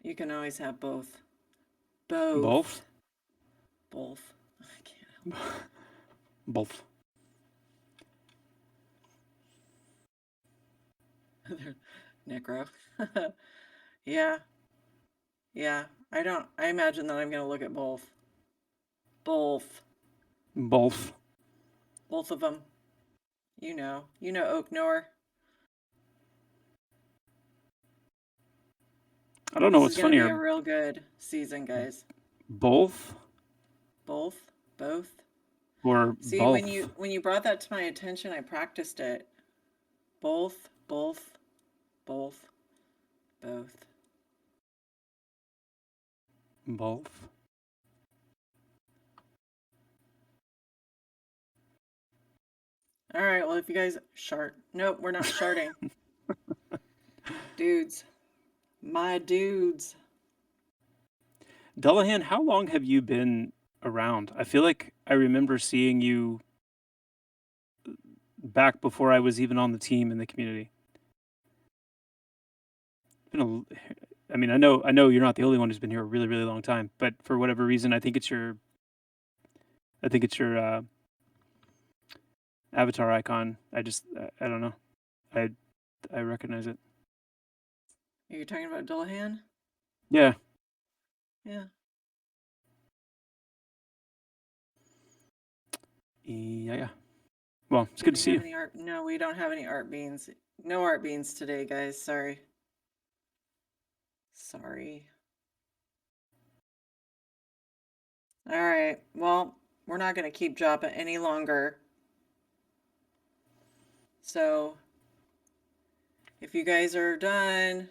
You can always have both. Both? Both. I can't help Both. it. Necro. Yeah. Yeah. I imagine that I'm going to look at both. Both. Both. Both of them. You know Oak Knower. I don't know This what's is going to be funnier. a real good season, guys. Both Both. or See, both? when you brought that to my attention, I practiced it. Both. Both. All right, well, if you guys shart. Nope, we're not sharting. Dudes. My dudes. Dullahan, how long have you been around? I feel like I remember seeing you back before I was even on the team in the community. I mean, I know you're not the only one who's been here a really, really long time, but for whatever reason, I think it's your avatar icon. I don't know. I recognize it. Are you talking about Dullahan? Yeah. Yeah. Yeah. Well, it's good to see you. No, we don't have any art beans. No art beans today, guys. Sorry. All right. Well, we're not going to keep Joppa any longer. So, if you guys are done,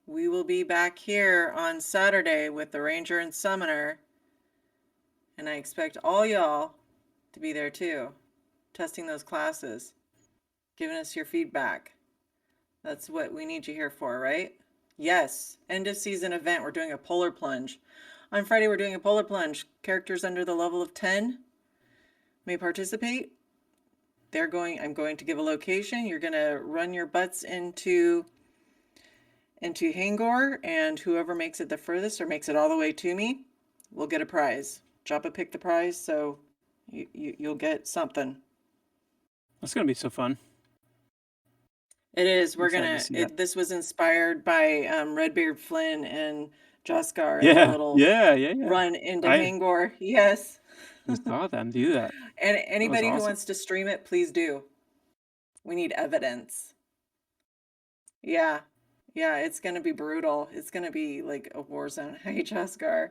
we will be back here on Saturday with the Ranger and Summoner. And I expect all y'all to be there too, testing those classes, giving us your feedback. That's what we need you here for, right? Yes, end of season event. We're doing a polar plunge. On Friday, we're doing a polar plunge. Characters under the level of 10 may participate. I'm going to give a location. You're going to run your butts into Hangor, and whoever makes it the furthest or makes it all the way to me will get a prize. Joppa picked the prize, so you'll get something. That's gonna be so fun. It is. This was inspired by Redbeard Flynn and Joskar and their little run into Hangor. Yes. I saw them do that. And anybody awesome. who wants to stream it, please do. We need evidence. Yeah. Yeah, it's going to be brutal. It's going to be like a war zone. Hey, Joskar.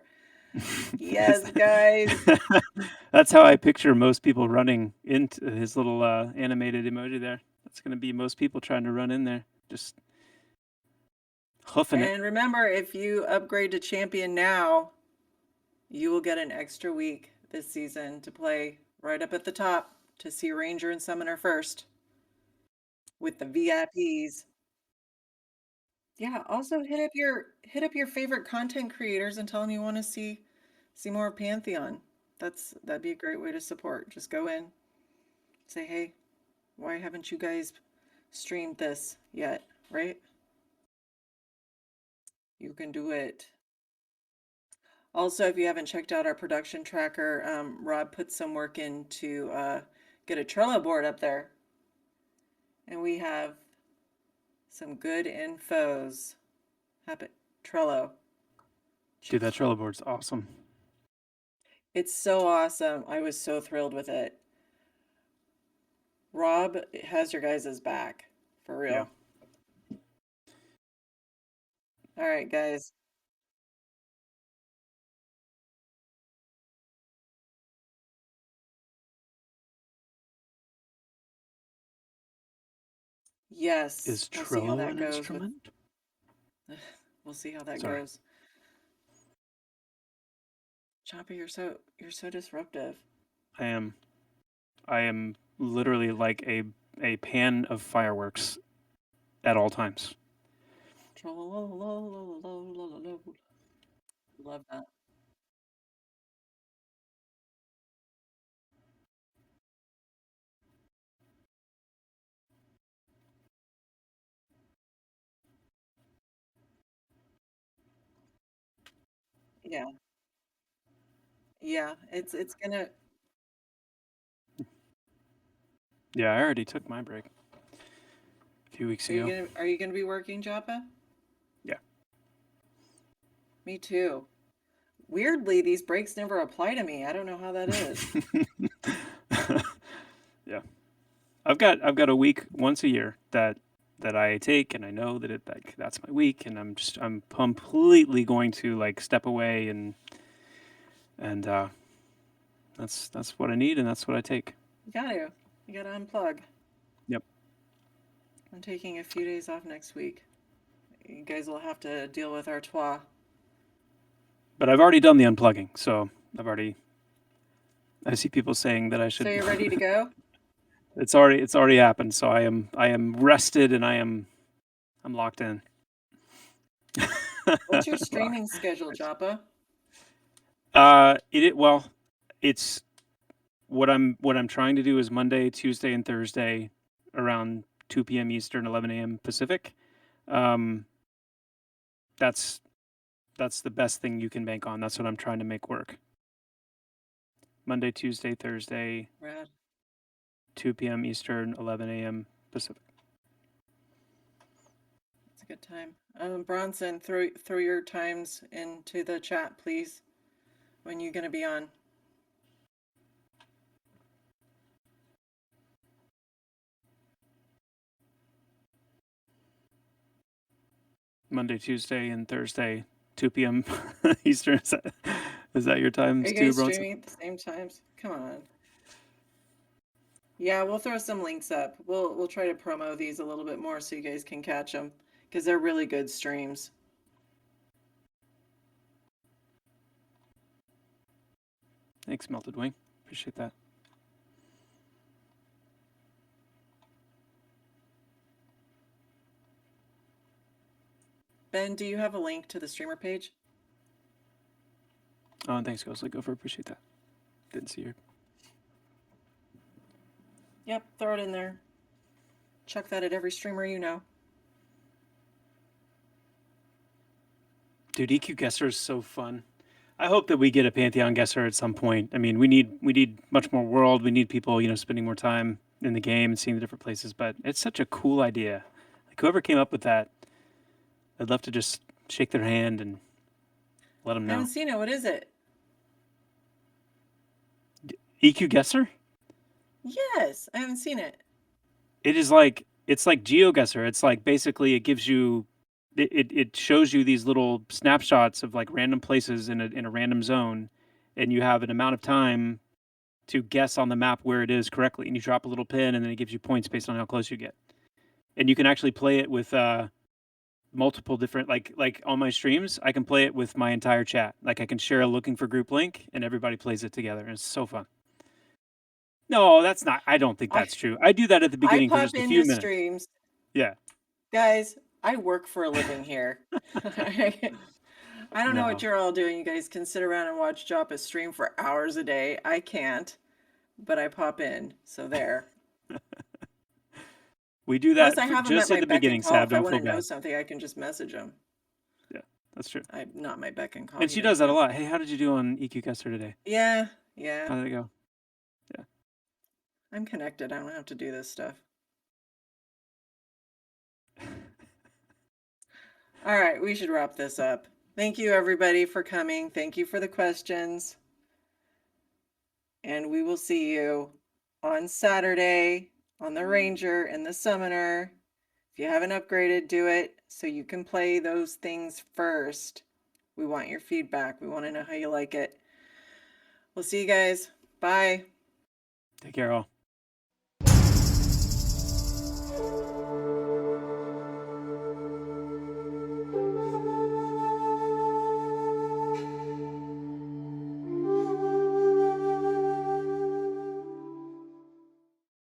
Yes, guys. That's how I picture most people running into his little animated emoji there. That's going to be most people trying to run in there, just hoofing it. And remember, if you upgrade to champion now, you will get an extra week this season to play right up at the top to see Ranger and Summoner first with the VIPs. Yeah, also hit up your favorite content creators and tell them you want to see more of Pantheon. That'd be a great way to support. Just go in, say, "Hey, why haven't you guys streamed this yet?" Right? You can do it. Also, if you haven't checked out our production tracker, Rob put some work in to get a Trello board up there. And we have some good infos. Trello. Dude, that Trello board's awesome. It's so awesome. I was so thrilled with it. Rob has your guys' back, for real. Yeah. All right, guys. Yes, Is we'll see how Trello that an goes with instrument? we'll see how that Sorry. goes. Joppa, you're so disruptive. I am literally like a pan of fireworks at all times. Love that. Yeah. Yeah, it's gonna. Yeah, I already took my break a few weeks ago. Are you gonna be working, Joppa? Yeah. Me too. Weirdly, these breaks never apply to me. I don't know how that is. Yeah. I've got a week once a year that I take, and I know that that's my week, and I'm completely going to like step away, and that's what I need, and that's what I take. You gotta unplug. Yep. I'm taking a few days off next week. You guys will have to deal with Artois. But I've already done the unplugging, so I see people saying that I So should. you're ready to go? It's already happened, so I am rested, and I'm locked in. What's your streaming schedule, Joppa? Well, it's what I'm trying to do is Monday, Tuesday, and Thursday around 2 p.m. Eastern, 11 a.m. Pacific. Um, that's the best thing you can bank on. That's what I'm trying to make work. Monday, Tuesday, Thursday, Rad. 2 p.m. Eastern, 11 a.m. Pacific. It's a good time. Bronson, throw your times into the chat, please. When you gonna be on? Monday, Tuesday, and Thursday, 2 p.m. Eastern. Is that your Are times you too, guys Bronson? streaming at the same times? Come on. Yeah, we'll throw some links up. We'll try to promo these a little bit more so you guys can catch them because they're really good streams. Thanks, Melted Wing. Appreciate that. Ben, do you have a link to the streamer page? Oh, and thanks, Ghostly Gopher. Appreciate that. Didn't see your. Yep, throw it in there. Chuck that at every streamer you know. Dude, EQGuesser is so fun. I hope that we get a PantheonGuesser at some point. I mean, we need much more world. We need people, spending more time in the game and seeing the different places. But it's such a cool idea. Like whoever came up with that, I'd love to just shake their hand and let them I know. haven't seen it. What is it? EQGuesser? Yes, I haven't seen it. It's like GeoGuessr. It's like basically it gives you it shows you these little snapshots of like random places in a random zone, and you have an amount of time to guess on the map where it is correctly, and you drop a little pin, and then it gives you points based on how close you get. And you can actually play it with multiple different like on my streams. I can play it with my entire chat. Like I can share a looking for group link, and everybody plays it together. And it's so fun. No, that's not. I don't think I that's true. I do that at the I beginning for pop just a few into minutes. streams. Yeah. Guys, I work for a living here. I don't know what No. you're all doing. You guys can sit around and watch Joppa stream for hours a day. I can't, but I pop in. So there. We do Plus, that I have them at just at my the beck and beginning, call. Sav. If I Don't want feel to know bad. something, I can just message them. Yeah, that's true. I'm not my beck and call. And He she does that a doesn't. lot. Hey, how did you do on EQGuesser today? Yeah, How yeah. did it go? Yeah. I'm connected. I don't have to do this stuff. All right, we should wrap this up. Thank you, everybody, for coming. Thank you for the questions. and we will see you on Saturday on the Ranger and the Summoner. If you haven't upgraded, do it so you can play those things first. We want your feedback. We want to know how you like it. We'll see you guys. Bye. Take care, all.